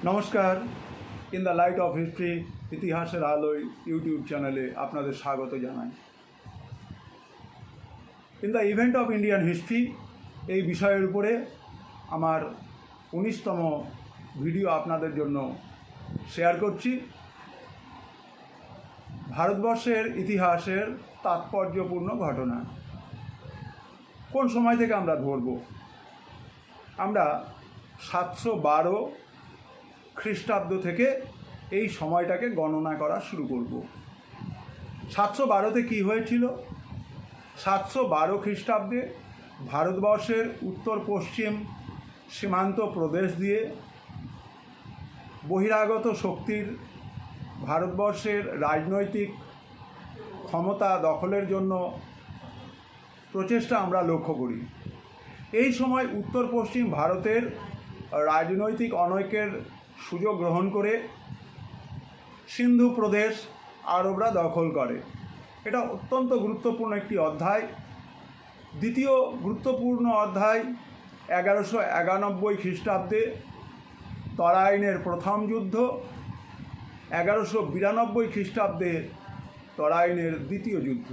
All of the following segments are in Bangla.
নমস্কার। In the light off history ইতিহাসের আলোয় ইউটিউব চ্যানেলে আপনাদের স্বাগত জানাই। In the event of Indian history এই বিষয়ের উপরে আমার 19তম ভিডিও আপনাদের জন্য শেয়ার করছি। ভারতবর্ষের ইতিহাসের তাৎপর্যপূর্ণ ঘটনা কোন সময় থেকে আমরা ধরব? আমরা 712 খ্রিস্টাব্দ থেকে এই সময়টাকে গণনা করা শুরু করব। 712তে কী হয়েছিল? 712 খ্রিস্টাব্দে ভারতবর্ষের উত্তর পশ্চিম সীমান্ত প্রদেশ দিয়ে বহিরাগত শক্তির ভারতবর্ষের রাজনৈতিক ক্ষমতা দখলের জন্য প্রচেষ্টা আমরা লক্ষ্য করি। এই সময় উত্তর পশ্চিম ভারতের রাজনৈতিক অনৈক্যের সুযোগ গ্রহণ করে সিন্ধু প্রদেশ আরবরা দখল করে। এটা অত্যন্ত গুরুত্বপূর্ণ একটি অধ্যায়। দ্বিতীয় গুরুত্বপূর্ণ অধ্যায় 1191 খ্রিস্টাব্দে তরাইনের প্রথম যুদ্ধ, 1192 খ্রিস্টাব্দে তরাইনের দ্বিতীয় যুদ্ধ।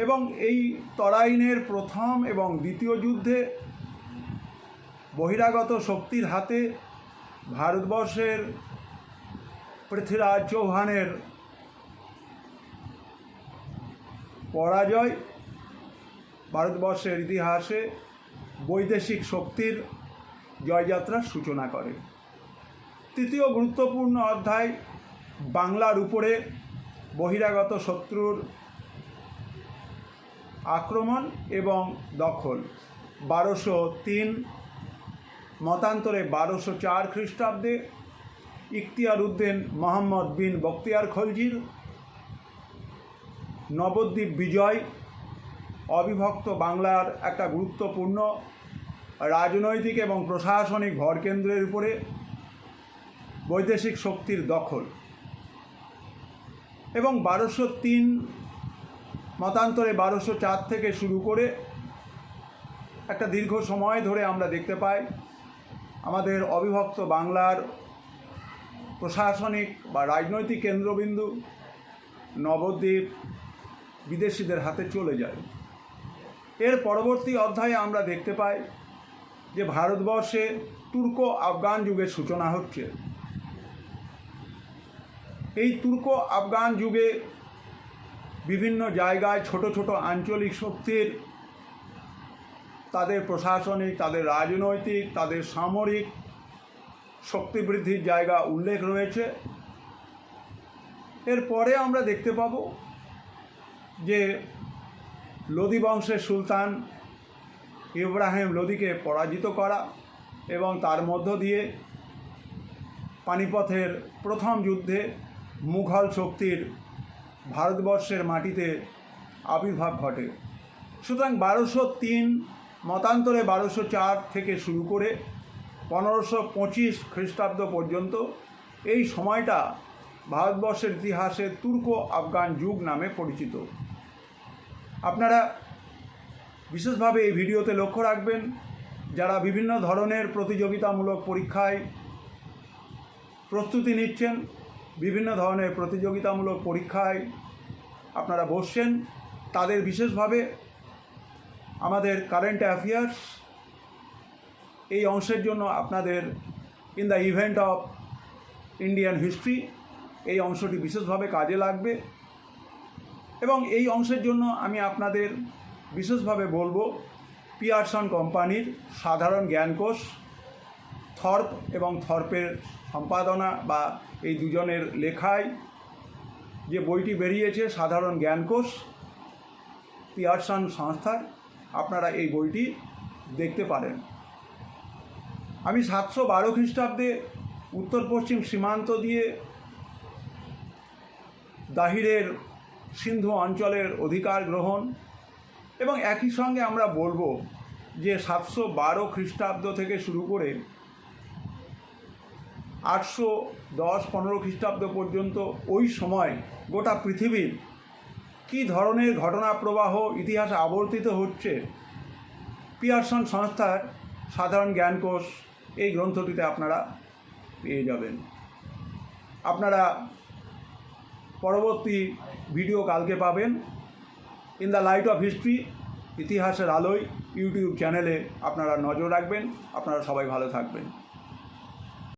এবং এই তরাইনের প্রথম এবং দ্বিতীয় যুদ্ধে বহিরাগত শক্তির হাতে ভারতবর্ষের পৃথ্বীরাজ চৌহানের পরাজয় ভারতবর্ষের ইতিহাসে বৈদেশিক শক্তির জয়যাত্রার সূচনা করে। তৃতীয় গুরুত্বপূর্ণ অধ্যায় বাংলার উপরে বহিরাগত শত্রুর আক্রমণ এবং দখল, 1203 মতান্তরে 1204 খ্রিস্টাব্দে ইখতিয়ার উদ্দিন মোহাম্মদ বিন বখতিয়ার খলজির নবদ্বীপ বিজয় অবিভক্ত বাংলার একটা গুরুত্বপূর্ণ রাজনৈতিক এবং প্রশাসনিক ভরকেন্দ্রের উপরে বৈদেশিক শক্তির দখল, এবং 1203 মতান্তরে 1204 থেকে শুরু করে একটা দীর্ঘ সময় ধরে আমরা দেখতে পাই আমাদের অবিভক্ত বাংলার প্রশাসনিক বা রাজনৈতিক কেন্দ্রবিন্দু নবদ্বীপ বিদেশিদের হাতে চলে যায়। এর পরবর্তী অধ্যায়ে আমরা দেখতে পাই যে ভারতবর্ষে তুর্ক আফগান যুগের সূচনা হচ্ছে। এই তুর্ক আফগান যুগে বিভিন্ন জায়গায় ছোট ছোট আঞ্চলিক শক্তির তাদের প্রশাসনিক, তাদের রাজনৈতিক, তাদের সামরিক শক্তি বৃদ্ধির জায়গা উল্লেখ রয়েছে। এরপরে আমরা দেখতে পাব যে লোদি বংশের সুলতান ইব্রাহিম লোদিকে পরাজিত করা এবং তার মধ্য দিয়ে পানিপথের প্রথম যুদ্ধে মুঘল শক্তির ভারতবর্ষের মাটিতে আবির্ভাব ঘটে। সুতরাং 1203 মতান্তরে 1204 থেকে শুরু করে 1525 খ্রিস্টাব্দ পর্যন্ত এই সময়টা ভারতবর্ষের ইতিহাসে তুর্ক আফগান যুগ নামে পরিচিত। আপনারা বিশেষভাবে এই ভিডিওতে লক্ষ্য রাখবেন, যারা বিভিন্ন ধরনের প্রতিযোগিতামূলক পরীক্ষায় প্রস্তুতি নিচ্ছেন, বিভিন্ন ধরনের প্রতিযোগিতামূলক পরীক্ষায় আপনারা বসছেন, তাদের বিশেষভাবে আমাদের কারেন্ট অ্যাফেয়ার্স এই অংশের জন্য আপনাদের in the event of Indian history এই অংশটি বিশেষভাবে কাজে লাগবে। এবং এই অংশের জন্য আমি আপনাদের বিশেষভাবে বলবো পিয়ারসন কোম্পানির সাধারণ জ্ঞানকোষ, থর্প এবং থর্পের সম্পাদনা বা এই দুজনের লেখায় যে বইটি বেরিয়েছে সাধারণ জ্ঞানকোষ পিয়ারসন সংস্থার, আপনারা এই বইটি দেখতে পারেন। আমি 712 খ্রিস্টাব্দে উত্তর পশ্চিম সীমান্ত দিয়ে দাহিরের সিন্ধু অঞ্চলের অধিকার গ্রহণ এবং একই সঙ্গে আমরা বলবো যে 712 খ্রিস্টাব্দ থেকে শুরু করে 810-15 খ্রিস্টাব্দ পর্যন্ত ওই সময় গোটা পৃথিবীর কী ধরনের ঘটনা প্রবাহ ইতিহাসে আবর্তিত হচ্ছে পিয়ারসন সংস্থার সাধারণ জ্ঞানকোষ এই গ্রন্থটিতে আপনারা পেয়ে যাবেন। আপনারা পরবর্তী ভিডিও কালকে পাবেন। In the light off history, ইতিহাসের আলোয় ইউটিউব চ্যানেলে আপনারা নজর রাখবেন। আপনারা সবাই ভালো থাকবেন।